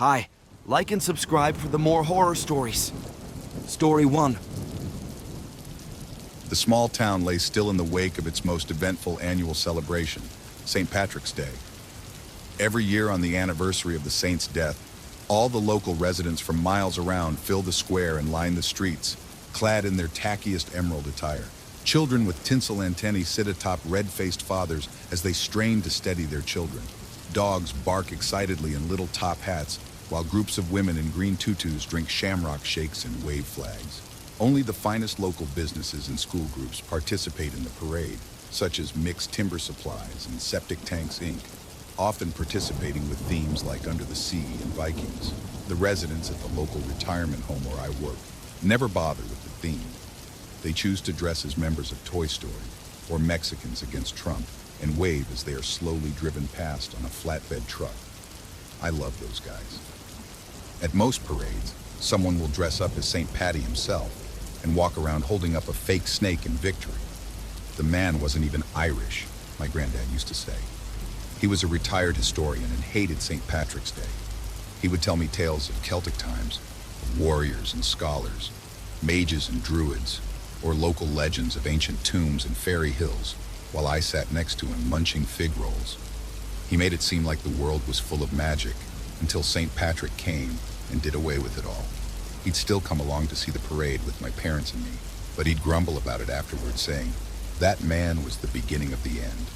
Hi, like and subscribe for the more horror stories. Story 1. The small town lay still in the wake of its most eventful annual celebration, StPatricksDay. Every year on the anniversary of the saint's death, all the local residents from miles around fill the square and line the streets, clad in their tackiest emerald attire. Children with tinsel antennae sit atop red-faced fathers as they strain to steady their children. Dogs bark excitedly in little top hats, while groups of women in green tutus drink shamrock shakes and wave flags. Only the finest local businesses and school groups participate in the parade, such as Mixed Timber Supplies and Septic Tanks Inc., often participating with themes like Under the Sea and Vikings. The residents at the local retirement home where I work never bother with the theme. They choose to dress as members of Toy Story or Mexicans Against Trump and wave as they are slowly driven past on a flatbed truck. I love those guys. At most parades, someone will dress up as St. Patty himself and walk around holding up a fake snake in victory. The man wasn't even Irish, my granddad used to say. He was a retired historian and hated St. Patrick's Day. He would tell me tales of Celtic times, of warriors and scholars, mages and druids, or local legends of ancient tombs and fairy hills, while I sat next to him munching fig rolls. He made it seem like the world was full of magic until St. Patrick came and did away with it all. He'd still come along to see the parade with my parents and me, but he'd grumble about it afterwards, saying, "That man was the beginning of the end."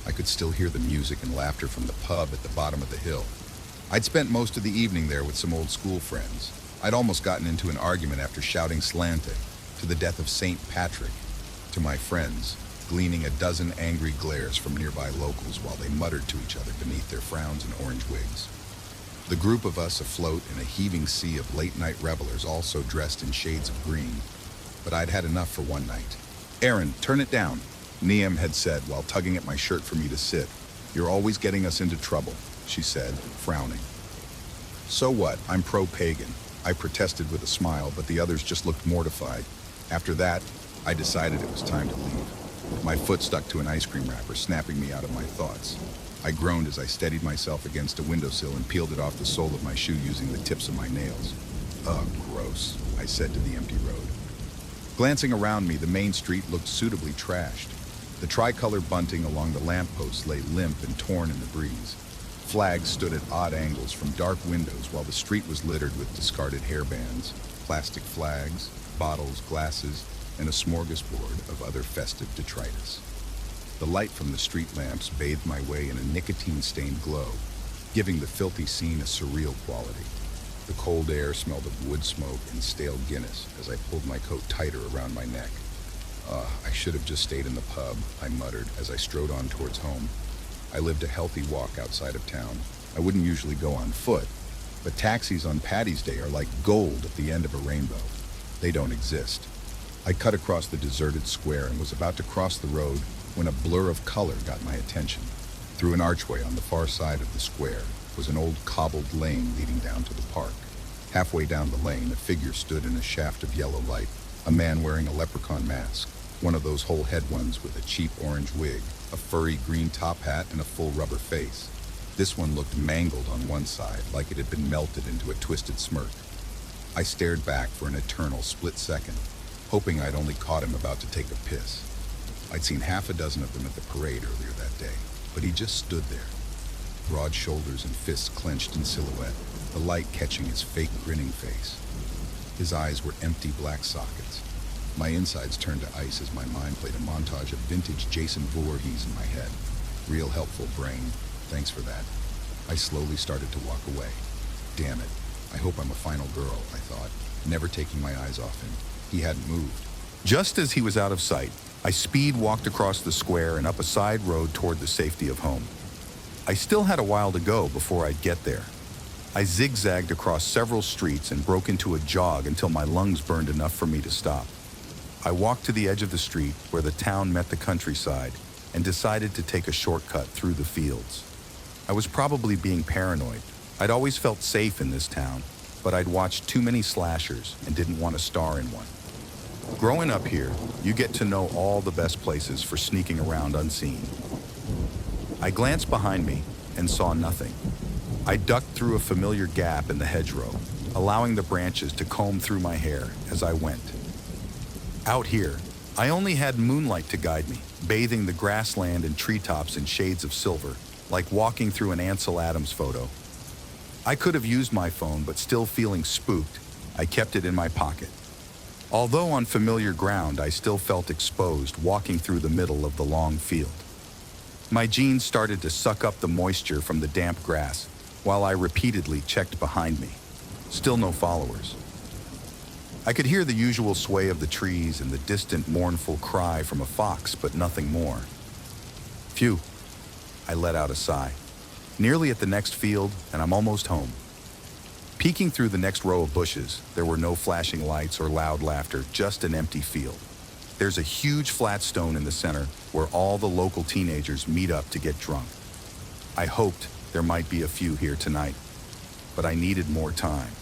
I could still hear the music and laughter from the pub at the bottom of the hill. I'd spent most of the evening there with some old school friends. I'd almost gotten into an argument after shouting "Slante" to the death of St. Patrick to my friends, gleaning a dozen angry glares from nearby locals while they muttered to each other beneath their frowns and orange wigs. The group of us afloat in a heaving sea of late-night revelers, also dressed in shades of green. But I'd had enough for one night. "Aaron, turn it down," Niam had said while tugging at my shirt for me to sit. "You're always getting us into trouble," she said, frowning. "So what? I'm pro-pagan," I protested with a smile, but the others just looked mortified. After that, I decided it was time to leave. My foot stuck to an ice cream wrapper, snapping me out of my thoughts. I groaned as I steadied myself against a windowsill and peeled it off the sole of my shoe using the tips of my nails. "Ugh, gross," I said to the empty road. Glancing around me, the main street looked suitably trashed. The tricolor bunting along the lampposts lay limp and torn in the breeze. Flags stood at odd angles from dark windows while the street was littered with discarded hairbands, plastic flags, bottles, glasses, and a smorgasbord of other festive detritus. The light from the street lamps bathed my way in a nicotine-stained glow, giving the filthy scene a surreal quality. The cold air smelled of wood smoke and stale Guinness as I pulled my coat tighter around my neck. I should have just stayed in the pub," I muttered as I strode on towards home. I lived a healthy walk outside of town. I wouldn't usually go on foot, but taxis on Patty's Day are like gold at the end of a rainbow. They don't exist. I cut across the deserted square and was about to cross the road when a blur of color got my attention. Through an archway on the far side of the square was an old cobbled lane leading down to the park. Halfway down the lane, a figure stood in a shaft of yellow light, a man wearing a leprechaun mask, one of those whole head ones with a cheap orange wig, a furry green top hat, and a full rubber face. This one looked mangled on one side, like it had been melted into a twisted smirk. I stared back for an eternal split second, hoping I'd only caught him about to take a piss. I'd seen half a dozen of them at the parade earlier that day, but he just stood there, broad shoulders and fists clenched in silhouette, the light catching his fake grinning face. His eyes were empty black sockets. My insides turned to ice as my mind played a montage of vintage Jason Voorhees in my head. Real helpful, brain. Thanks for that. I slowly started to walk away. Damn it. I hope I'm a final girl, I thought, never taking my eyes off him. He hadn't moved. Just as he was out of sight, I speed walked across the square and up a side road toward the safety of home. I still had a while to go before I'd get there. I zigzagged across several streets and broke into a jog until my lungs burned enough for me to stop. I walked to the edge of the street where the town met the countryside and decided to take a shortcut through the fields. I was probably being paranoid. I'd always felt safe in this town, but I'd watched too many slashers and didn't want to star in one. Growing up here, you get to know all the best places for sneaking around unseen. I glanced behind me and saw nothing. I ducked through a familiar gap in the hedgerow, allowing the branches to comb through my hair as I went. Out here, I only had moonlight to guide me, bathing the grassland and treetops in shades of silver, like walking through an Ansel Adams photo. I could have used my phone, but still feeling spooked, I kept it in my pocket. Although on familiar ground, I still felt exposed walking through the middle of the long field. My jeans started to suck up the moisture from the damp grass, while I repeatedly checked behind me. Still no followers. I could hear the usual sway of the trees and the distant mournful cry from a fox, but nothing more. Phew, I let out a sigh. Nearly at the next field, and I'm almost home. Peeking through the next row of bushes, there were no flashing lights or loud laughter, just an empty field. There's a huge flat stone in the center where all the local teenagers meet up to get drunk. I hoped there might be a few here tonight, but I needed more time.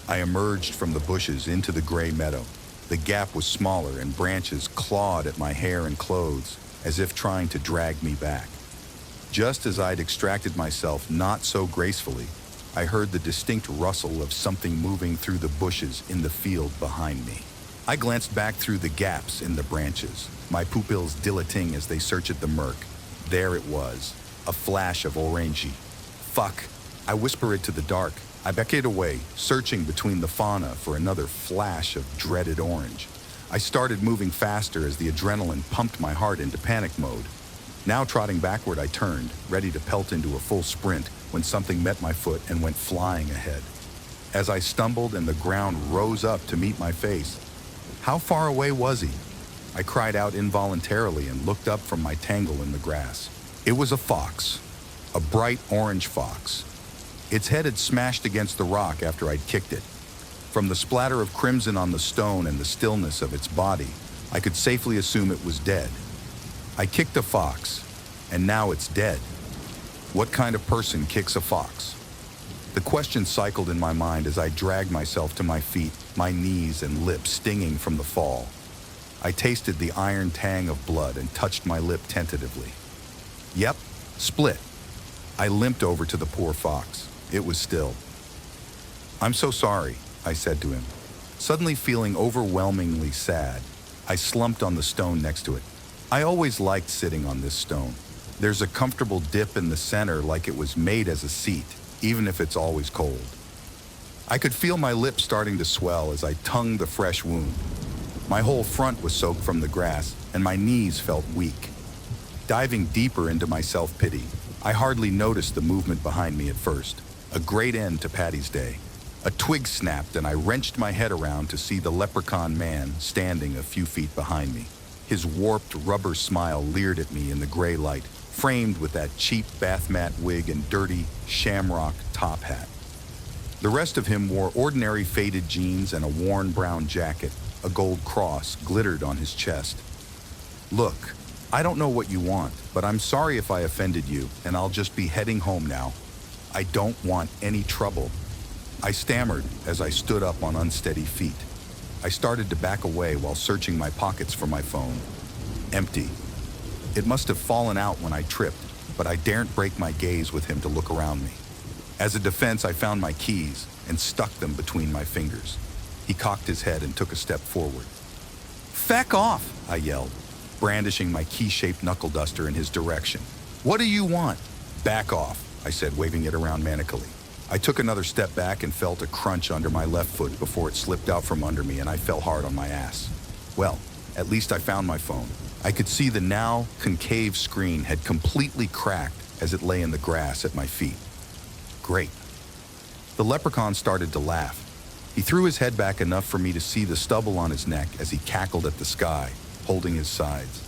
I emerged from the bushes into the gray meadow. The gap was smaller and branches clawed at my hair and clothes as if trying to drag me back. Just as I'd extracted myself not so gracefully, I heard the distinct rustle of something moving through the bushes in the field behind me. I glanced back through the gaps in the branches, my pupils dilating as they searched at the murk. There it was, a flash of orangey. Fuck, I whisper it to the dark. I beckoned away, searching between the fauna for another flash of dreaded orange. I started moving faster as the adrenaline pumped my heart into panic mode. Now trotting backward, I turned, ready to pelt into a full sprint when something met my foot and went flying ahead. As I stumbled and the ground rose up to meet my face, how far away was he? I cried out involuntarily and looked up from my tangle in the grass. It was a fox, a bright orange fox. Its head had smashed against the rock after I'd kicked it. From the splatter of crimson on the stone and the stillness of its body, I could safely assume it was dead. I kicked a fox, and now it's dead. What kind of person kicks a fox? The question cycled in my mind as I dragged myself to my feet, my knees and lips stinging from the fall. I tasted the iron tang of blood and touched my lip tentatively. Yep, split. I limped over to the poor fox. It was still. "I'm so sorry," I said to him. Suddenly feeling overwhelmingly sad, I slumped on the stone next to it. I always liked sitting on this stone. There's a comfortable dip in the center like it was made as a seat, even if it's always cold. I could feel my lips starting to swell as I tongued the fresh wound. My whole front was soaked from the grass, and my knees felt weak. Diving deeper into my self-pity, I hardly noticed the movement behind me at first. A great end to Patty's Day. A twig snapped and I wrenched my head around to see the leprechaun man standing a few feet behind me. His warped rubber smile leered at me in the gray light, framed with that cheap bath mat wig and dirty shamrock top hat. The rest of him wore ordinary faded jeans and a worn brown jacket. A gold cross glittered on his chest. "Look, I don't know what you want, but I'm sorry if I offended you, and I'll just be heading home now. I don't want any trouble." I stammered as I stood up on unsteady feet. I started to back away while searching my pockets for my phone. Empty. It must have fallen out when I tripped, but I daren't break my gaze with him to look around me. As a defense, I found my keys and stuck them between my fingers. He cocked his head and took a step forward. "Feck off," I yelled, brandishing my key-shaped knuckle duster in his direction. "What do you want?" "Back off," I said, waving it around manically. I took another step back and felt a crunch under my left foot before it slipped out from under me and I fell hard on my ass. Well, at least I found my phone. I could see the now concave screen had completely cracked as it lay in the grass at my feet. Great. The leprechaun started to laugh. He threw his head back enough for me to see the stubble on his neck as he cackled at the sky, holding his sides.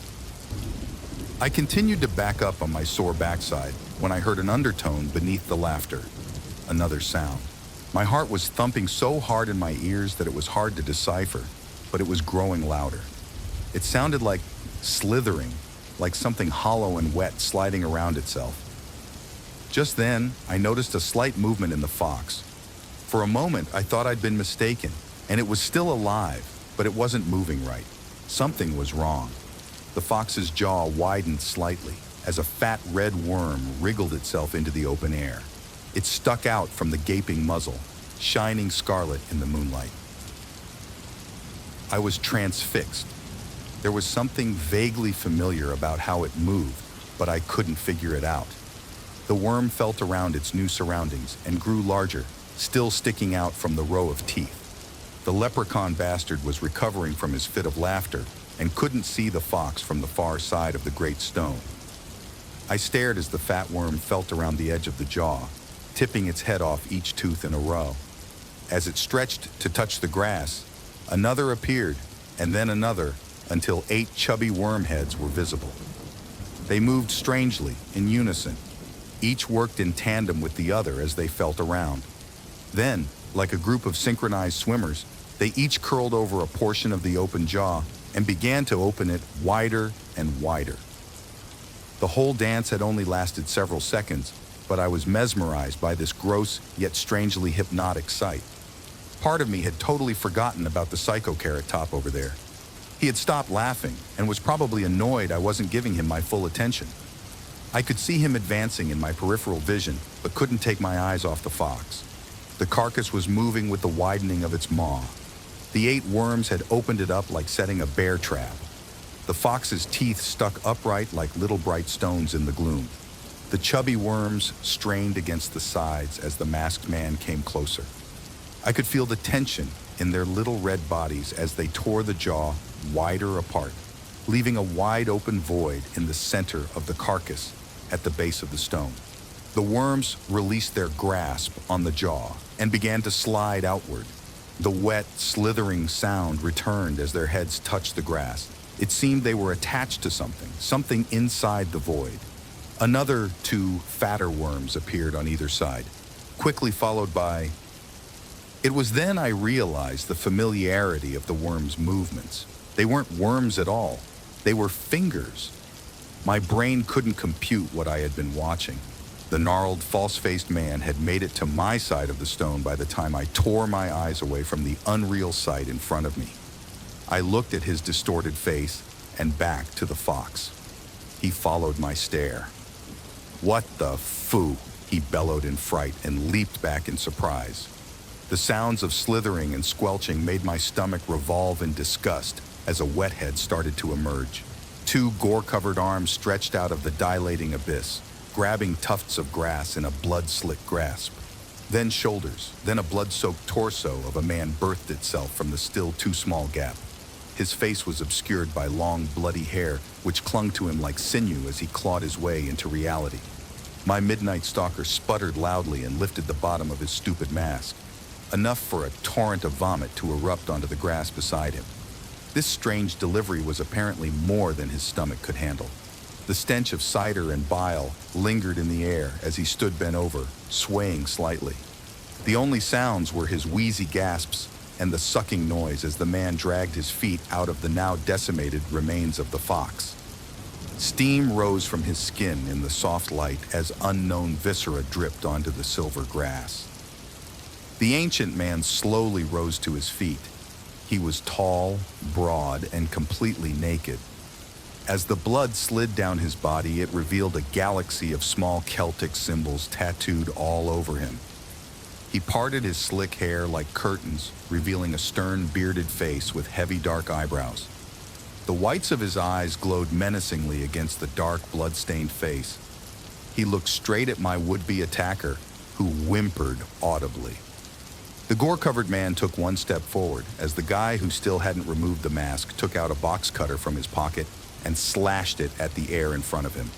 I continued to back up on my sore backside when I heard an undertone beneath the laughter. Another sound. My heart was thumping so hard in my ears that it was hard to decipher, but it was growing louder. It sounded like slithering, like something hollow and wet sliding around itself. Just then, I noticed a slight movement in the fox. For a moment, I thought I'd been mistaken, and it was still alive, but it wasn't moving right. Something was wrong. The fox's jaw widened slightly as a fat red worm wriggled itself into the open air. It stuck out from the gaping muzzle, shining scarlet in the moonlight. I was transfixed. There was something vaguely familiar about how it moved, but I couldn't figure it out. The worm felt around its new surroundings and grew larger, still sticking out from the row of teeth. The leprechaun bastard was recovering from his fit of laughter and couldn't see the fox from the far side of the great stone. I stared as the fat worm felt around the edge of the jaw, tipping its head off each tooth in a row. As it stretched to touch the grass, another appeared, and then another, until 8 chubby worm heads were visible. They moved strangely, in unison. Each worked in tandem with the other as they felt around. Then, like a group of synchronized swimmers, they each curled over a portion of the open jaw and began to open it wider and wider. The whole dance had only lasted several seconds, but I was mesmerized by this gross yet strangely hypnotic sight. Part of me had totally forgotten about the psycho carrot top over there. He had stopped laughing and was probably annoyed I wasn't giving him my full attention. I could see him advancing in my peripheral vision, but couldn't take my eyes off the fox. The carcass was moving with the widening of its maw. The 8 worms had opened it up like setting a bear trap. The fox's teeth stuck upright like little bright stones in the gloom. The chubby worms strained against the sides as the masked man came closer. I could feel the tension in their little red bodies as they tore the jaw wider apart, leaving a wide open void in the center of the carcass at the base of the stone. The worms released their grasp on the jaw and began to slide outward. The wet, slithering sound returned as their heads touched the grass. It seemed they were attached to something inside the void. Another 2 fatter worms appeared on either side, quickly followed by... It was then I realized the familiarity of the worms' movements. They weren't worms at all. They were fingers. My brain couldn't compute what I had been watching. The gnarled, false-faced man had made it to my side of the stone by the time I tore my eyes away from the unreal sight in front of me. I looked at his distorted face and back to the fox. He followed my stare. "What the foo?" he bellowed in fright and leaped back in surprise. The sounds of slithering and squelching made my stomach revolve in disgust as a wet head started to emerge. 2 gore-covered arms stretched out of the dilating abyss, grabbing tufts of grass in a blood-slick grasp. Then shoulders, then a blood-soaked torso of a man birthed itself from the still too small gap. His face was obscured by long, bloody hair, which clung to him like sinew as he clawed his way into reality. My midnight stalker sputtered loudly and lifted the bottom of his stupid mask, enough for a torrent of vomit to erupt onto the grass beside him. This strange delivery was apparently more than his stomach could handle. The stench of cider and bile lingered in the air as he stood bent over, swaying slightly. The only sounds were his wheezy gasps and the sucking noise as the man dragged his feet out of the now decimated remains of the fox. Steam rose from his skin in the soft light as unknown viscera dripped onto the silver grass. The ancient man slowly rose to his feet. He was tall, broad, and completely naked. As the blood slid down his body, it revealed a galaxy of small Celtic symbols tattooed all over him. He parted his slick hair like curtains, revealing a stern, bearded face with heavy, dark eyebrows. The whites of his eyes glowed menacingly against the dark, blood-stained face. He looked straight at my would-be attacker, who whimpered audibly. The gore-covered man took one step forward as the guy who still hadn't removed the mask took out a box cutter from his pocket and slashed it at the air in front of him.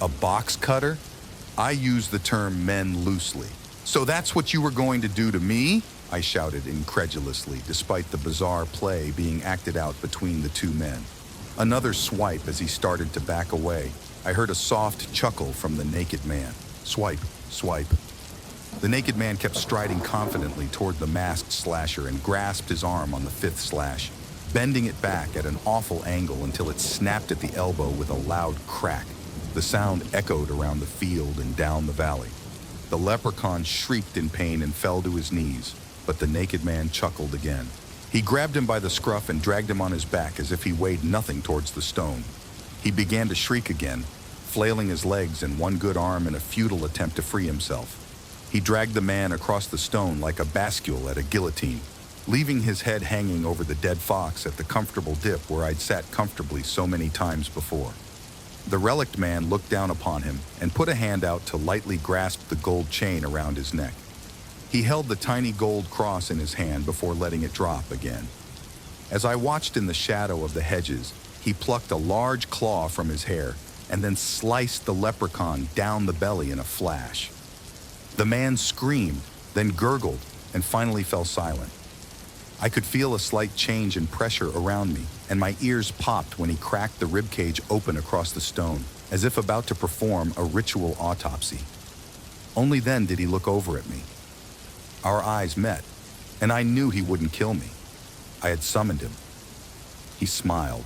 A box cutter? I use the term men loosely. "So that's what you were going to do to me?" I shouted incredulously, despite the bizarre play being acted out between the 2 men. Another swipe as he started to back away. I heard a soft chuckle from the naked man. Swipe, swipe. The naked man kept striding confidently toward the masked slasher and grasped his arm on the 5th slash, bending it back at an awful angle until it snapped at the elbow with a loud crack. The sound echoed around the field and down the valley. The leprechaun shrieked in pain and fell to his knees, but the naked man chuckled again. He grabbed him by the scruff and dragged him on his back as if he weighed nothing towards the stone. He began to shriek again, flailing his legs and one good arm in a futile attempt to free himself. He dragged the man across the stone like a bascule at a guillotine, leaving his head hanging over the dead fox at the comfortable dip where I'd sat comfortably so many times before. The relict man looked down upon him and put a hand out to lightly grasp the gold chain around his neck. He held the tiny gold cross in his hand before letting it drop again. As I watched in the shadow of the hedges, he plucked a large claw from his hair and then sliced the leprechaun down the belly in a flash. The man screamed, then gurgled, and finally fell silent. I could feel a slight change in pressure around me, and my ears popped when he cracked the ribcage open across the stone, as if about to perform a ritual autopsy. Only then did he look over at me. Our eyes met, and I knew he wouldn't kill me. I had summoned him. He smiled.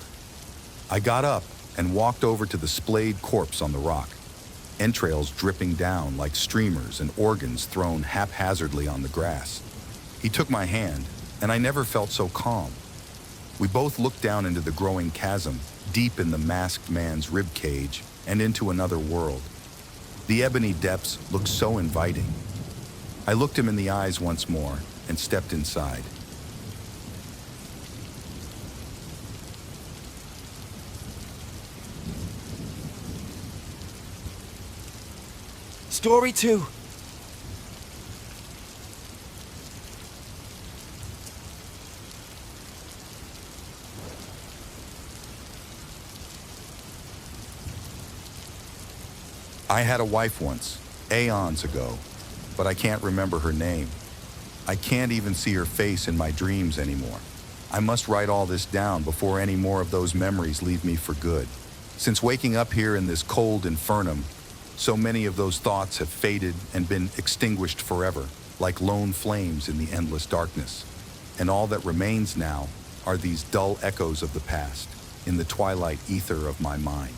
I got up and walked over to the splayed corpse on the rock, entrails dripping down like streamers and organs thrown haphazardly on the grass. He took my hand, and I never felt so calm. We both looked down into the growing chasm, deep in the masked man's rib cage, and into another world. The ebony depths looked so inviting. I looked him in the eyes once more and stepped inside. Story 2. I had a wife once, aeons ago, but I can't remember her name. I can't even see her face in my dreams anymore. I must write all this down before any more of those memories leave me for good. Since waking up here in this cold infernum, so many of those thoughts have faded and been extinguished forever, like lone flames in the endless darkness. And all that remains now are these dull echoes of the past in the twilight ether of my mind.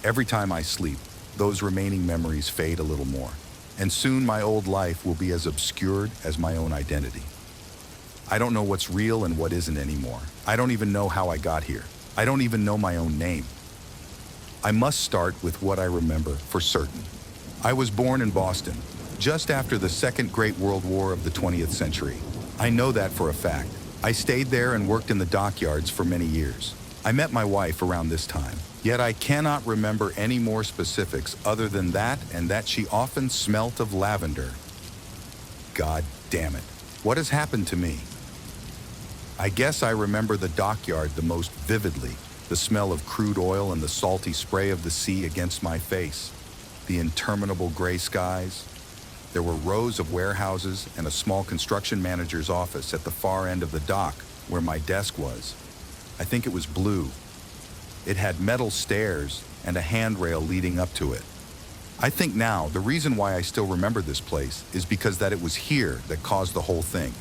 Every time I sleep, those remaining memories fade a little more, and soon my old life will be as obscured as my own identity. I don't know what's real and what isn't anymore. I don't even know how I got here. I don't even know my own name. I must start with what I remember for certain. I was born in Boston, just after the Second Great World War of the 20th century. I know that for a fact. I stayed there and worked in the dockyards for many years. I met my wife around this time, yet I cannot remember any more specifics other than that and that she often smelt of lavender. God damn it. What has happened to me? I guess I remember the dockyard the most vividly, the smell of crude oil and the salty spray of the sea against my face, the interminable gray skies. There were rows of warehouses and a small construction manager's office at the far end of the dock where my desk was. I think it was blue. It had metal stairs and a handrail leading up to it. I think now the reason why I still remember this place is because that it was here that caused the whole thing,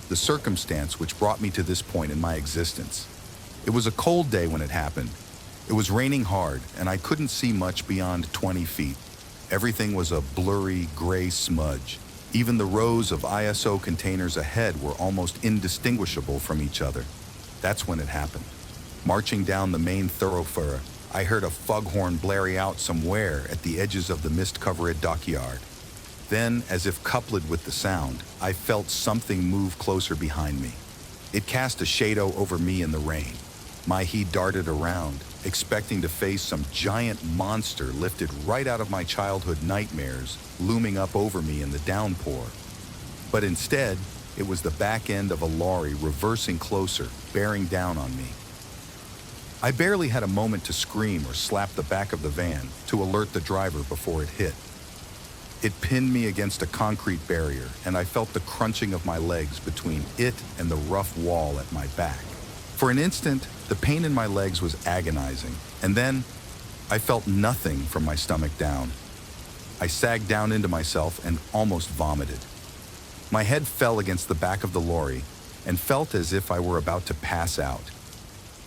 the circumstance which brought me to this point in my existence. It was a cold day when it happened. It was raining hard, and I couldn't see much beyond 20 feet. Everything was a blurry, gray smudge. Even the rows of ISO containers ahead were almost indistinguishable from each other. That's when it happened. Marching down the main thoroughfare, I heard a foghorn blare out somewhere at the edges of the mist-covered dockyard. Then, as if coupled with the sound, I felt something move closer behind me. It cast a shadow over me in the rain. My head darted around, expecting to face some giant monster lifted right out of my childhood nightmares, looming up over me in the downpour. But instead, it was the back end of a lorry reversing closer, bearing down on me. I barely had a moment to scream or slap the back of the van to alert the driver before it hit. It pinned me against a concrete barrier, and I felt the crunching of my legs between it and the rough wall at my back. For an instant, the pain in my legs was agonizing, and then I felt nothing from my stomach down. I sagged down into myself and almost vomited. My head fell against the back of the lorry and felt as if I were about to pass out.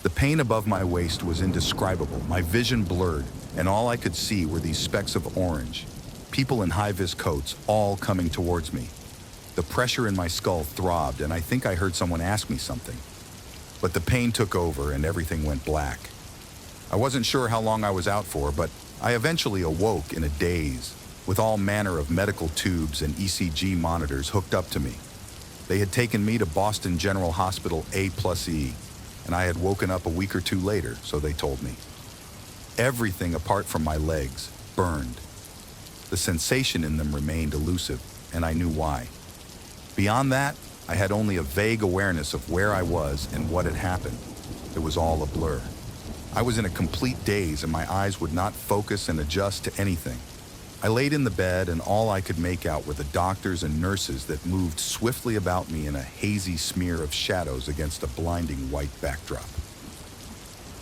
The pain above my waist was indescribable, my vision blurred, and all I could see were these specks of orange. People in high-vis coats, all coming towards me. The pressure in my skull throbbed, and I think I heard someone ask me something. But the pain took over, and everything went black. I wasn't sure how long I was out for, but I eventually awoke in a daze, with all manner of medical tubes and ECG monitors hooked up to me. They had taken me to Boston General Hospital A+E, and I had woken up a week or two later, so they told me. Everything apart from my legs burned. The sensation in them remained elusive, and I knew why. Beyond that, I had only a vague awareness of where I was and what had happened. It was all a blur. I was in a complete daze, and my eyes would not focus and adjust to anything. I laid in the bed, and all I could make out were the doctors and nurses that moved swiftly about me in a hazy smear of shadows against a blinding white backdrop.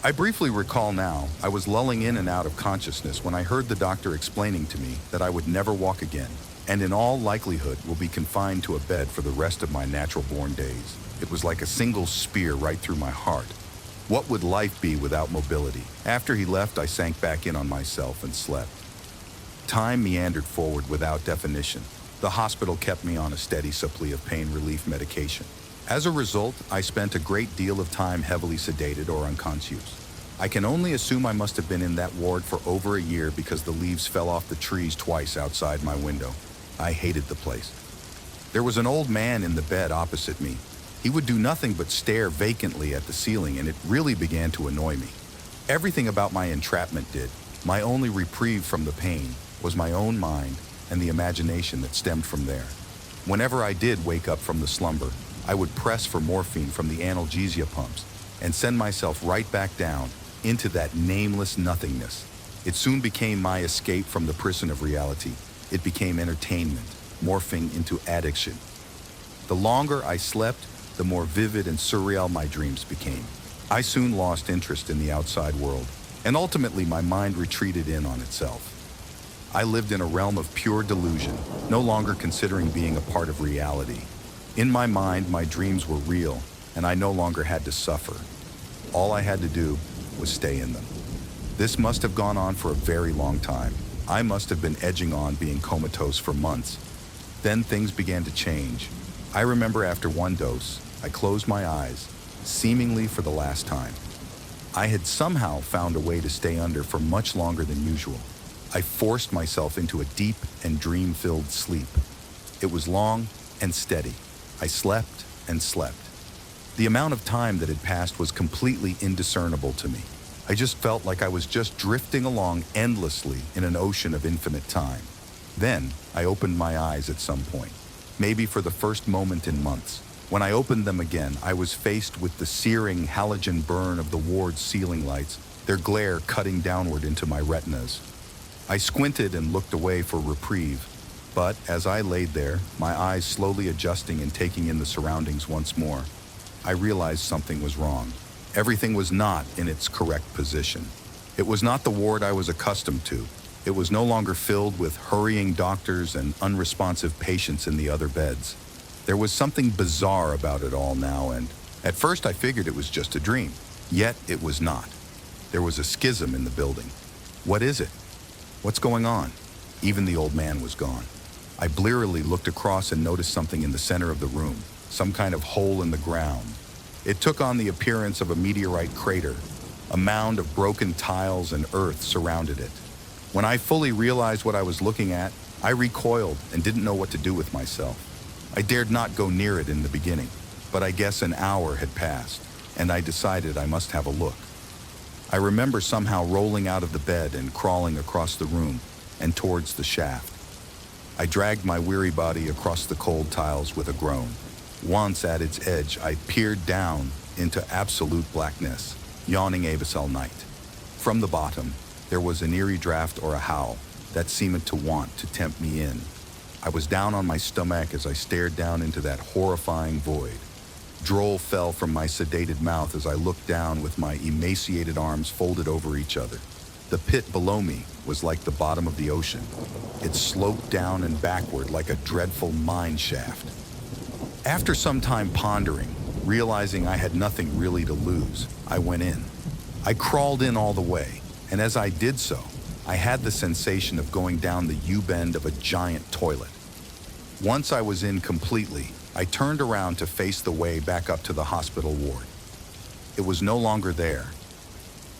I briefly recall now, I was lulling in and out of consciousness when I heard the doctor explaining to me that I would never walk again, and in all likelihood will be confined to a bed for the rest of my natural-born days. It was like a single spear right through my heart. What would life be without mobility? After he left, I sank back in on myself and slept. Time meandered forward without definition. The hospital kept me on a steady supply of pain relief medication. As a result, I spent a great deal of time heavily sedated or unconscious. I can only assume I must have been in that ward for over a year because the leaves fell off the trees twice outside my window. I hated the place. There was an old man in the bed opposite me. He would do nothing but stare vacantly at the ceiling, and it really began to annoy me. Everything about my entrapment did. My only reprieve from the pain was my own mind and the imagination that stemmed from there. Whenever I did wake up from the slumber, I would press for morphine from the analgesia pumps and send myself right back down into that nameless nothingness. It soon became my escape from the prison of reality. It became entertainment, morphing into addiction. The longer I slept, the more vivid and surreal my dreams became. I soon lost interest in the outside world, and ultimately my mind retreated in on itself. I lived in a realm of pure delusion, no longer considering being a part of reality. In my mind, my dreams were real, and I no longer had to suffer. All I had to do was stay in them. This must have gone on for a very long time. I must have been edging on being comatose for months. Then things began to change. I remember after one dose, I closed my eyes, seemingly for the last time. I had somehow found a way to stay under for much longer than usual. I forced myself into a deep and dream-filled sleep. It was long and steady. I slept and slept. The amount of time that had passed was completely indiscernible to me. I just felt like I was just drifting along endlessly in an ocean of infinite time. Then I opened my eyes at some point, maybe for the first moment in months. When I opened them again, I was faced with the searing halogen burn of the ward's ceiling lights, their glare cutting downward into my retinas. I squinted and looked away for reprieve, but as I laid there, my eyes slowly adjusting and taking in the surroundings once more, I realized something was wrong. Everything was not in its correct position. It was not the ward I was accustomed to. It was no longer filled with hurrying doctors and unresponsive patients in the other beds. There was something bizarre about it all now, and at first I figured it was just a dream. Yet it was not. There was a schism in the building. What is it? What's going on? Even the old man was gone. I blearily looked across and noticed something in the center of the room, some kind of hole in the ground. It took on the appearance of a meteorite crater. A mound of broken tiles and earth surrounded it. When I fully realized what I was looking at, I recoiled and didn't know what to do with myself. I dared not go near it in the beginning, but I guess an hour had passed, and I decided I must have a look. I remember somehow rolling out of the bed and crawling across the room and towards the shaft. I dragged my weary body across the cold tiles with a groan. Once at its edge, I peered down into absolute blackness, yawning abyssal night. From the bottom, there was an eerie draft or a howl that seemed to want to tempt me in. I was down on my stomach as I stared down into that horrifying void. Drool fell from my sedated mouth as I looked down with my emaciated arms folded over each other. The pit below me was like the bottom of the ocean. It sloped down and backward like a dreadful mine shaft. After some time pondering, realizing I had nothing really to lose, I went in. I crawled in all the way, and as I did so, I had the sensation of going down the U-bend of a giant toilet. Once I was in completely, I turned around to face the way back up to the hospital ward. It was no longer there.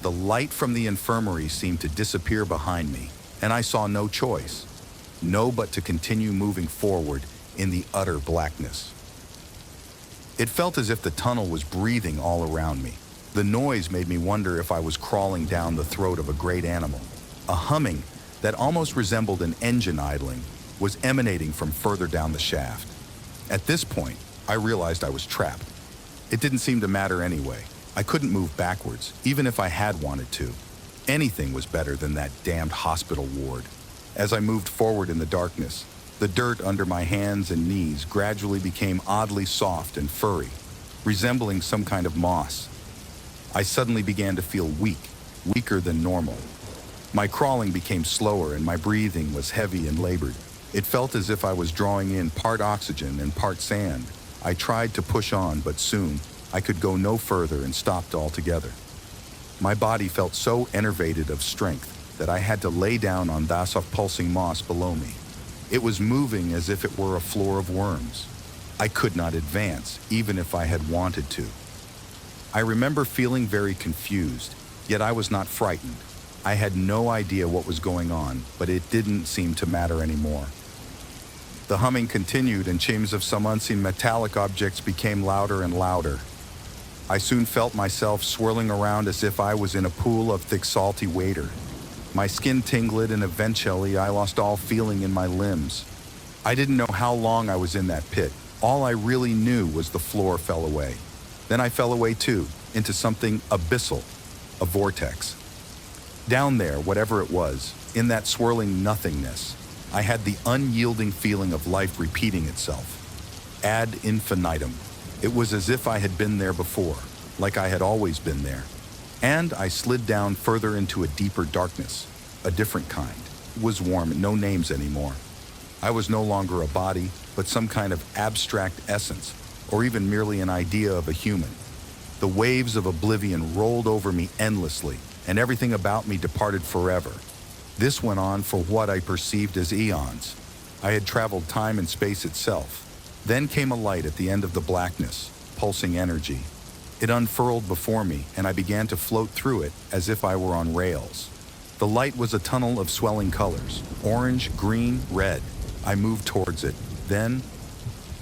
The light from the infirmary seemed to disappear behind me, and I saw no choice. know but to continue moving forward in the utter blackness. It felt as if the tunnel was breathing all around me. The noise made me wonder if I was crawling down the throat of a great animal. A humming that almost resembled an engine idling was emanating from further down the shaft. At this point, I realized I was trapped. It didn't seem to matter anyway. I couldn't move backwards, even if I had wanted to. Anything was better than that damned hospital ward. As I moved forward in the darkness, the dirt under my hands and knees gradually became oddly soft and furry, resembling some kind of moss. I suddenly began to feel weak, weaker than normal. My crawling became slower and my breathing was heavy and labored. It felt as if I was drawing in part oxygen and part sand. I tried to push on, but soon I could go no further and stopped altogether. My body felt so enervated of strength that I had to lay down on that soft pulsing moss below me. It was moving as if it were a floor of worms. I could not advance, even if I had wanted to. I remember feeling very confused, yet I was not frightened. I had no idea what was going on, but it didn't seem to matter anymore. The humming continued and chimes of some unseen metallic objects became louder and louder. I soon felt myself swirling around as if I was in a pool of thick salty water. My skin tingled and eventually I lost all feeling in my limbs. I didn't know how long I was in that pit. All I really knew was the floor fell away. Then I fell away too, into something abyssal, a vortex. Down there, whatever it was, in that swirling nothingness, I had the unyielding feeling of life repeating itself. Ad infinitum. It was as if I had been there before, like I had always been there. And I slid down further into a deeper darkness, a different kind. It was warm, no names anymore. I was no longer a body, but some kind of abstract essence, or even merely an idea of a human. The waves of oblivion rolled over me endlessly, and everything about me departed forever. This went on for what I perceived as eons. I had traveled time and space itself. Then came a light at the end of the blackness, pulsing energy. It unfurled before me, and I began to float through it as if I were on rails. The light was a tunnel of swelling colors, orange, green, red. I moved towards it. Then,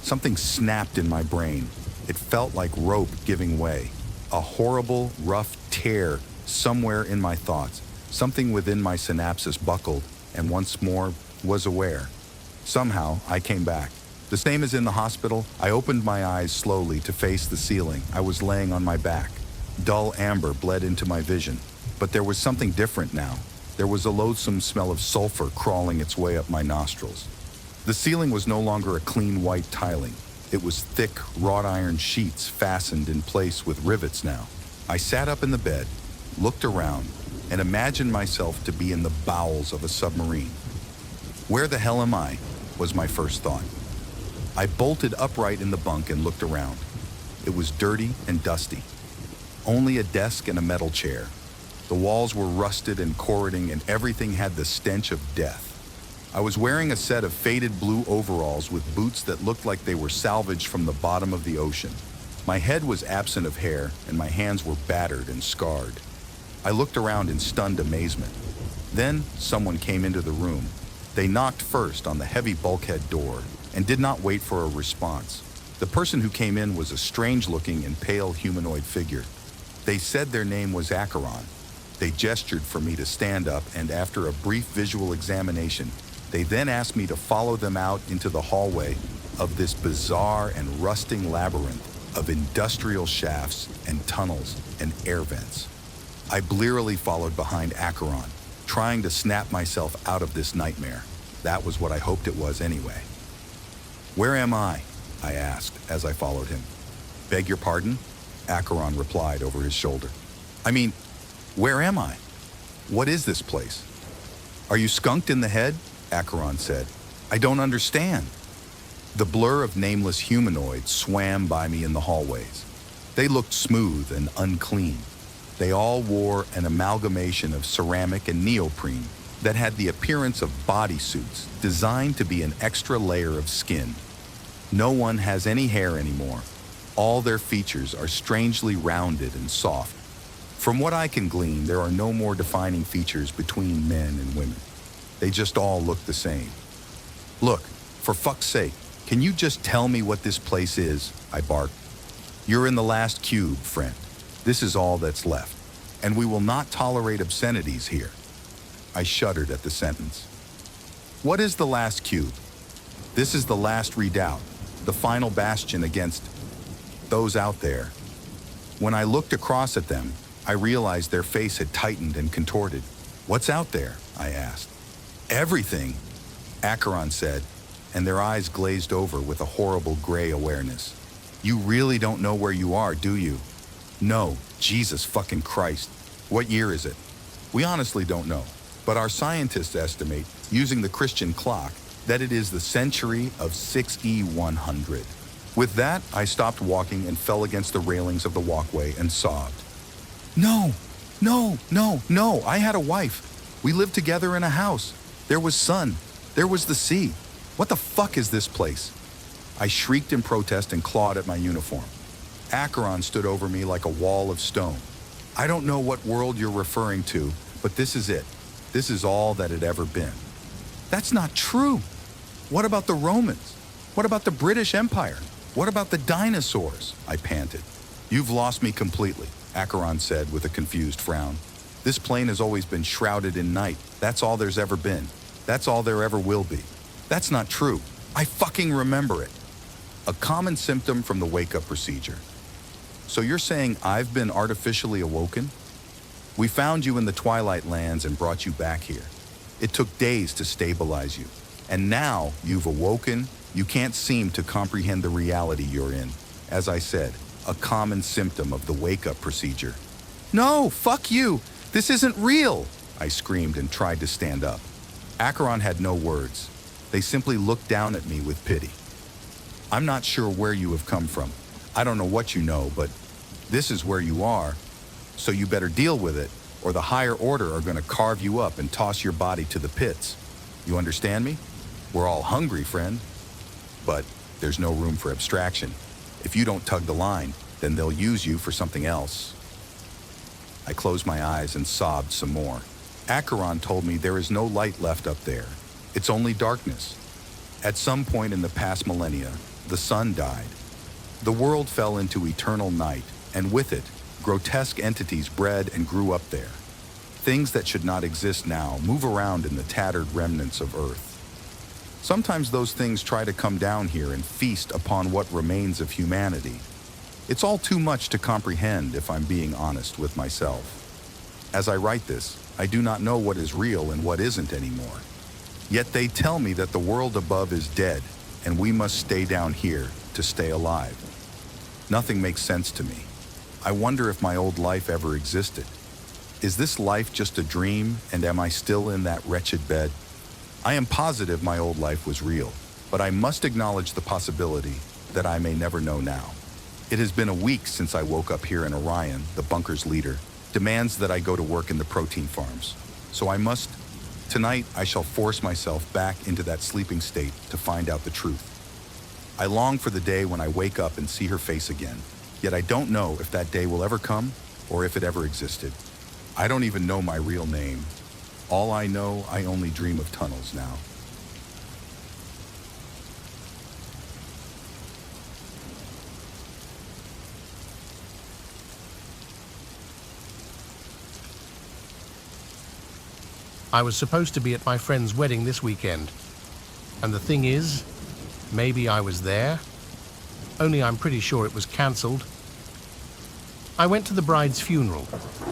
something snapped in my brain. It felt like rope giving way. A horrible, rough tear somewhere in my thoughts. Something within my synapses buckled, and once more was aware. Somehow, I came back. The same as in the hospital, I opened my eyes slowly to face the ceiling. I was laying on my back. Dull amber bled into my vision. But there was something different now. There was a loathsome smell of sulfur crawling its way up my nostrils. The ceiling was no longer a clean white tiling. It was thick, wrought iron sheets fastened in place with rivets now. I sat up in the bed, looked around, and imagined myself to be in the bowels of a submarine. Where the hell am I? Was my first thought. I bolted upright in the bunk and looked around. It was dirty and dusty. Only a desk and a metal chair. The walls were rusted and corroding, and everything had the stench of death. I was wearing a set of faded blue overalls with boots that looked like they were salvaged from the bottom of the ocean. My head was absent of hair, and my hands were battered and scarred. I looked around in stunned amazement. Then someone came into the room. They knocked first on the heavy bulkhead door and did not wait for a response. The person who came in was a strange-looking and pale humanoid figure. They said their name was Acheron. They gestured for me to stand up, and after a brief visual examination, they then asked me to follow them out into the hallway of this bizarre and rusting labyrinth of industrial shafts and tunnels and air vents. I blearily followed behind Acheron, trying to snap myself out of this nightmare. That was what I hoped it was anyway. "Where am I?" I asked as I followed him. "Beg your pardon?" Acheron replied over his shoulder. "I mean, where am I? What is this place?" "Are you skunked in the head?" Acheron said. "I don't understand." The blur of nameless humanoids swam by me in the hallways. They looked smooth and unclean. They all wore an amalgamation of ceramic and neoprene that had the appearance of bodysuits designed to be an extra layer of skin. No one has any hair anymore. All their features are strangely rounded and soft. From what I can glean, there are no more defining features between men and women. They just all look the same. Look, for fuck's sake, can you just tell me what this place is? I barked. You're in the last cube, friend. This is all that's left, and we will not tolerate obscenities here. I shuddered at the sentence. What is the last cube? This is the last redoubt, the final bastion against those out there. When I looked across at them, I realized their face had tightened and contorted. What's out there? I asked. Everything, Acheron said, and their eyes glazed over with a horrible gray awareness. You really don't know where you are, do you? No, Jesus fucking Christ. What year is it? We honestly don't know, but our scientists estimate, using the Christian clock, that it is the century of 6E100. With that, I stopped walking and fell against the railings of the walkway and sobbed. No, I had a wife. We lived together in a house. There was sun. There was the sea. What the fuck is this place? I shrieked in protest and clawed at my uniform. Acheron stood over me like a wall of stone. I don't know what world you're referring to, but this is it. This is all that had ever been. That's not true. What about the Romans? What about the British Empire? What about the dinosaurs? I panted. You've lost me completely, Acheron said with a confused frown. This plane has always been shrouded in night. That's all there's ever been. That's all there ever will be. That's not true. I fucking remember it. A common symptom from the wake-up procedure. So you're saying I've been artificially awoken? We found you in the Twilight Lands and brought you back here. It took days to stabilize you. And now you've awoken, you can't seem to comprehend the reality you're in. As I said, a common symptom of the wake-up procedure. No, fuck you! This isn't real! I screamed and tried to stand up. Acheron had no words. They simply looked down at me with pity. I'm not sure where you have come from. I don't know what you know, but this is where you are. So you better deal with it, or the higher order are going to carve you up and toss your body to the pits. You understand me? We're all hungry, friend. But there's no room for abstraction. If you don't tug the line, then they'll use you for something else. I closed my eyes and sobbed some more. Acheron told me there is no light left up there. It's only darkness. At some point in the past millennia, the sun died. The world fell into eternal night, and with it, grotesque entities bred and grew up there. Things that should not exist now move around in the tattered remnants of Earth. Sometimes those things try to come down here and feast upon what remains of humanity. It's all too much to comprehend if I'm being honest with myself. As I write this, I do not know what is real and what isn't anymore. Yet they tell me that the world above is dead, and we must stay down here to stay alive. Nothing makes sense to me. I wonder if my old life ever existed. Is this life just a dream, and am I still in that wretched bed? I am positive my old life was real, but I must acknowledge the possibility that I may never know now. It has been a week since I woke up here, and Orion, the bunker's leader, demands that I go to work in the protein farms. So I must. Tonight, I shall force myself back into that sleeping state to find out the truth. I long for the day when I wake up and see her face again, yet I don't know if that day will ever come or if it ever existed. I don't even know my real name. All I know, I only dream of tunnels now. I was supposed to be at my friend's wedding this weekend. And the thing is, maybe I was there, only I'm pretty sure it was cancelled. I went to the bride's funeral,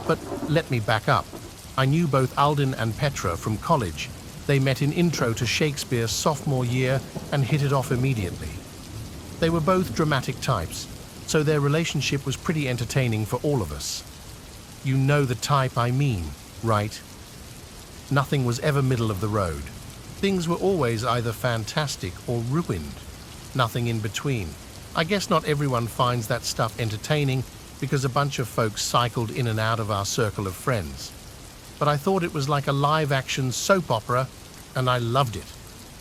but let me back up. I knew both Alden and Petra from college. They met in Intro to Shakespeare's sophomore year and hit it off immediately. They were both dramatic types, so their relationship was pretty entertaining for all of us. You know the type I mean, right? Nothing was ever middle of the road. Things were always either fantastic or ruined. Nothing in between. I guess not everyone finds that stuff entertaining because a bunch of folks cycled in and out of our circle of friends. But I thought it was like a live-action soap opera, and I loved it.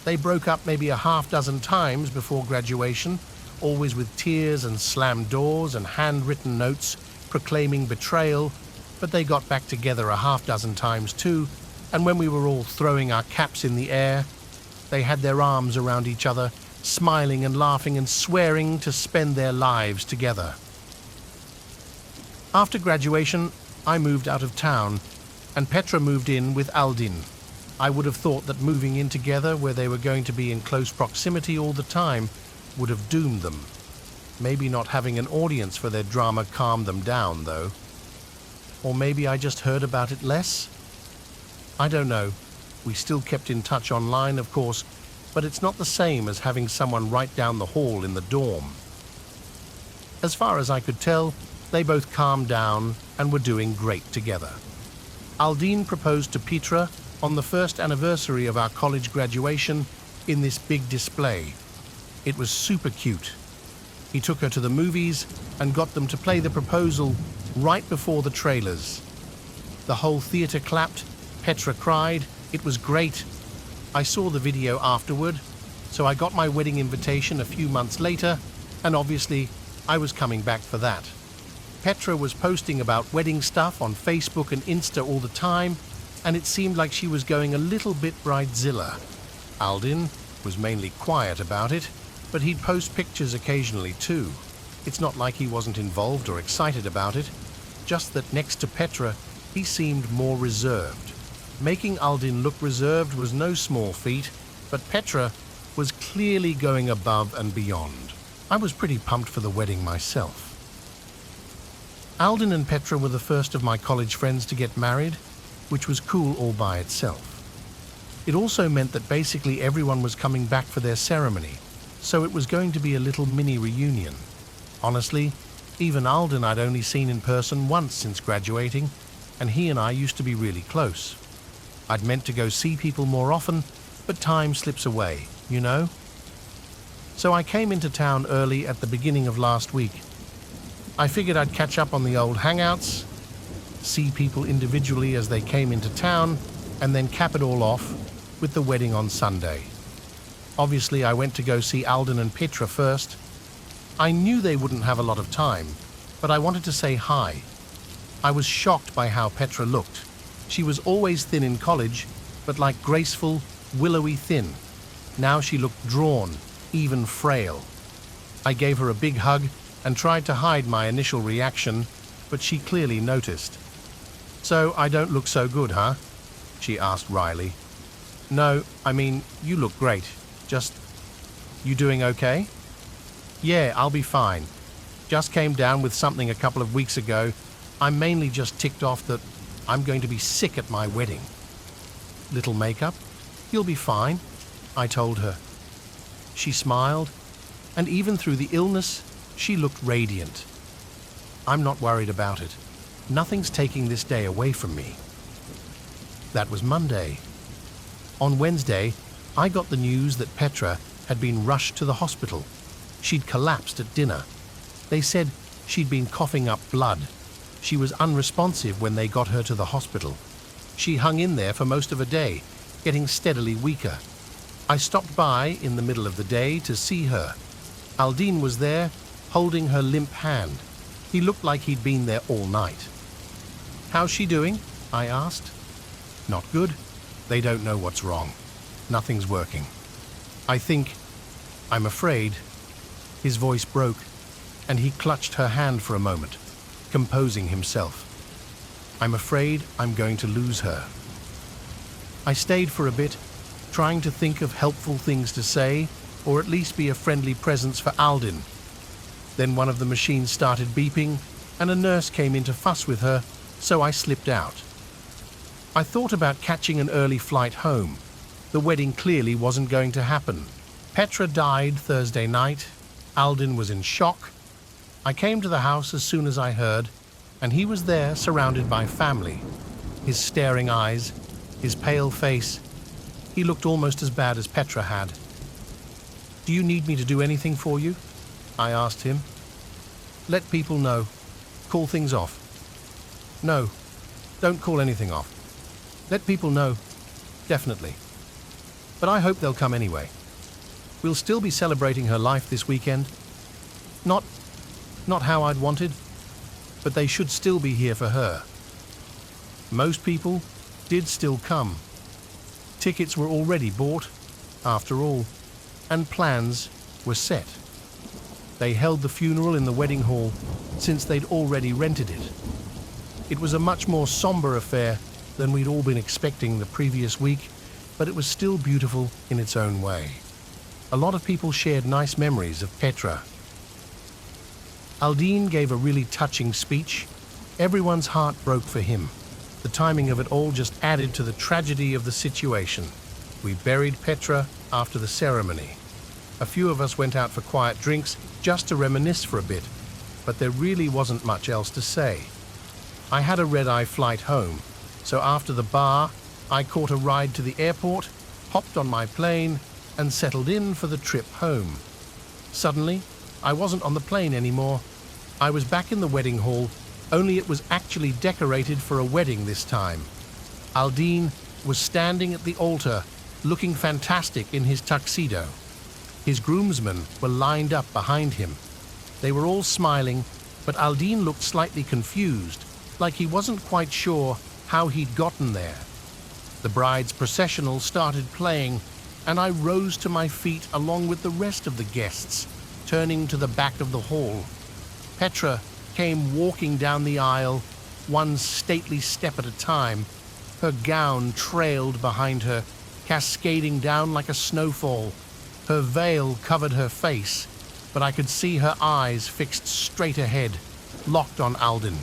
They broke up maybe a half-dozen times before graduation, always with tears and slammed doors and handwritten notes proclaiming betrayal, but they got back together a half-dozen times too, and when we were all throwing our caps in the air, They had their arms around each other, smiling and laughing and swearing to spend their lives together. After graduation, I moved out of town, and Petra moved in with Aldin. I would have thought that moving in together, where they were going to be in close proximity all the time, would have doomed them. Maybe not having an audience for their drama calmed them down, though. Or maybe I just heard about it less? I don't know. We still kept in touch online, of course, but it's not the same as having someone right down the hall in the dorm. As far as I could tell, they both calmed down and were doing great together. Aldin proposed to Petra on the first anniversary of our college graduation in this big display. It was super cute. He took her to the movies and got them to play the proposal right before the trailers. The whole theater clapped, Petra cried, it was great. I saw the video afterward, so I got my wedding invitation a few months later, and obviously I was coming back for that. Petra was posting about wedding stuff on Facebook and Insta all the time, and it seemed like she was going a little bit bridezilla. Aldin was mainly quiet about it, but he'd post pictures occasionally too. It's not like he wasn't involved or excited about it, just that next to Petra, he seemed more reserved. Making Aldin look reserved was no small feat, but Petra was clearly going above and beyond. I was pretty pumped for the wedding myself. Aldin and Petra were the first of my college friends to get married, which was cool all by itself. It also meant that basically everyone was coming back for their ceremony, so it was going to be a little mini reunion. Honestly, even Aldin I'd only seen in person once since graduating, and he and I used to be really close. I'd meant to go see people more often, but time slips away, you know? So I came into town early at the beginning of last week. I figured I'd catch up on the old hangouts, see people individually as they came into town, and then cap it all off with the wedding on Sunday. Obviously, I went to go see Aldin and Petra first. I knew they wouldn't have a lot of time, but I wanted to say hi. I was shocked by how Petra looked. She was always thin in college, but like graceful, willowy thin. Now she looked drawn, even frail. I gave her a big hug and tried to hide my initial reaction, but she clearly noticed. "So I don't look so good, huh?" she asked wryly. "No, I mean, you look great. Just, you doing okay?" "Yeah, I'll be fine. Just came down with something a couple of weeks ago. I'm mainly just ticked off that I'm going to be sick at my wedding." "Little makeup? You'll be fine," I told her. She smiled, and even through the illness, she looked radiant. "I'm not worried about it. Nothing's taking this day away from me." That was Monday. On Wednesday, I got the news that Petra had been rushed to the hospital. She'd collapsed at dinner. They said she'd been coughing up blood. She was unresponsive when they got her to the hospital. She hung in there for most of a day, getting steadily weaker. I stopped by in the middle of the day to see her. Aldin was there, holding her limp hand. He looked like he'd been there all night. "How's she doing?" I asked. "Not good. They don't know what's wrong. Nothing's working. I'm afraid." His voice broke, and he clutched her hand for a moment, composing himself. "I'm afraid I'm going to lose her." I stayed for a bit, trying to think of helpful things to say, or at least be a friendly presence for Aldin. Then one of the machines started beeping, and a nurse came in to fuss with her, so I slipped out. I thought about catching an early flight home. The wedding clearly wasn't going to happen. Petra died Thursday night. Aldin was in shock. I came to the house as soon as I heard, and he was there surrounded by family. His staring eyes, his pale face. He looked almost as bad as Petra had. "Do you need me to do anything for you?" I asked him. "Let people know. Call things off." "No, don't call anything off. Let people know, definitely. But I hope they'll come anyway. We'll still be celebrating her life this weekend. Not how I'd wanted, but they should still be here for her." Most people did still come. Tickets were already bought, after all, and plans were set. They held the funeral in the wedding hall since they'd already rented it. It was a much more somber affair than we'd all been expecting the previous week, but it was still beautiful in its own way. A lot of people shared nice memories of Petra. Aldine gave a really touching speech. Everyone's heart broke for him. The timing of it all just added to the tragedy of the situation. We buried Petra after the ceremony. A few of us went out for quiet drinks just to reminisce for a bit, but there really wasn't much else to say. I had a red-eye flight home, so after the bar, I caught a ride to the airport, hopped on my plane, and settled in for the trip home. Suddenly, I wasn't on the plane anymore. I was back in the wedding hall, only it was actually decorated for a wedding this time. Aldine was standing at the altar, looking fantastic in his tuxedo. His groomsmen were lined up behind him. They were all smiling, but Aldine looked slightly confused, like he wasn't quite sure how he'd gotten there. The bride's processional started playing, and I rose to my feet along with the rest of the guests, turning to the back of the hall. Petra came walking down the aisle, one stately step at a time. Her gown trailed behind her, cascading down like a snowfall. Her veil covered her face, but I could see her eyes fixed straight ahead, locked on Aldin.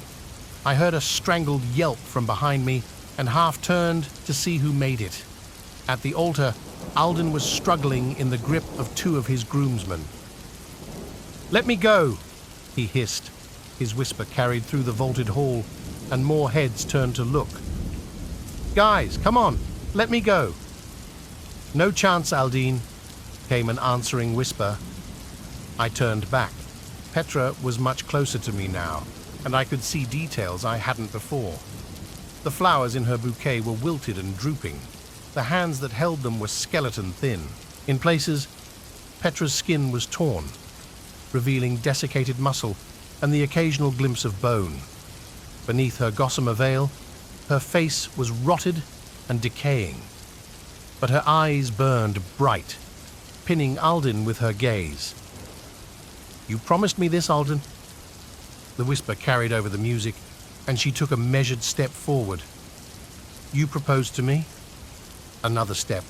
I heard a strangled yelp from behind me and half turned to see who made it. At the altar, Aldin was struggling in the grip of two of his groomsmen. "Let me go," he hissed. His whisper carried through the vaulted hall, and more heads turned to look. "Guys, come on, let me go." "No chance, Aldine," came an answering whisper. I turned back. Petra was much closer to me now, and I could see details I hadn't before. The flowers in her bouquet were wilted and drooping. The hands that held them were skeleton thin. In places, Petra's skin was torn, revealing desiccated muscle and the occasional glimpse of bone. Beneath her gossamer veil, her face was rotted and decaying, but her eyes burned bright, pinning Aldin with her gaze. "You promised me this, Aldin." The whisper carried over the music, and she took a measured step forward. "You proposed to me?" Another step.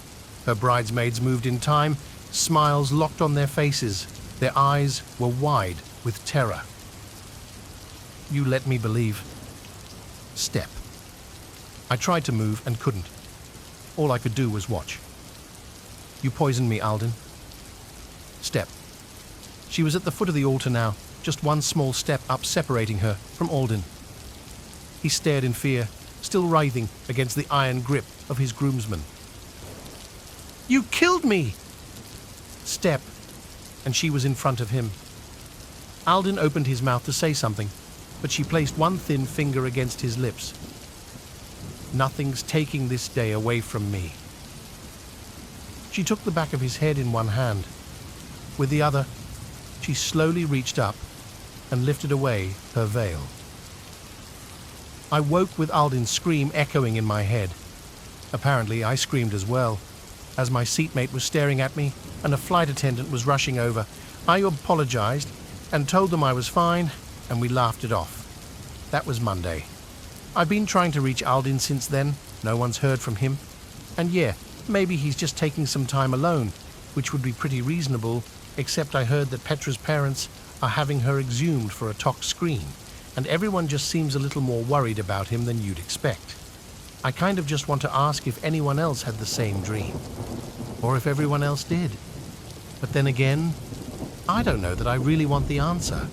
Her bridesmaids moved in time, smiles locked on their faces. Their eyes were wide with terror. "You let me believe." Step. I tried to move and couldn't. All I could do was watch. "You poisoned me, Aldin." Step. She was at the foot of the altar now, just one small step up separating her from Aldin. He stared in fear, still writhing against the iron grip of his groomsmen. "You killed me!" Step, and she was in front of him. Aldin opened his mouth to say something, but she placed one thin finger against his lips. "Nothing's taking this day away from me." She took the back of his head in one hand. With the other, she slowly reached up and lifted away her veil. I woke with Aldin's scream echoing in my head. Apparently, I screamed as well, as my seatmate was staring at me and a flight attendant was rushing over. I apologized and told them I was fine, and we laughed it off. That was Monday. I've been trying to reach Aldin since then. No one's heard from him. And yeah, maybe he's just taking some time alone, which would be pretty reasonable, except I heard that Petra's parents are having her exhumed for a tox screen, and everyone just seems a little more worried about him than you'd expect. I kind of just want to ask if anyone else had the same dream, or if everyone else did. But then again, I don't know that I really want the answer.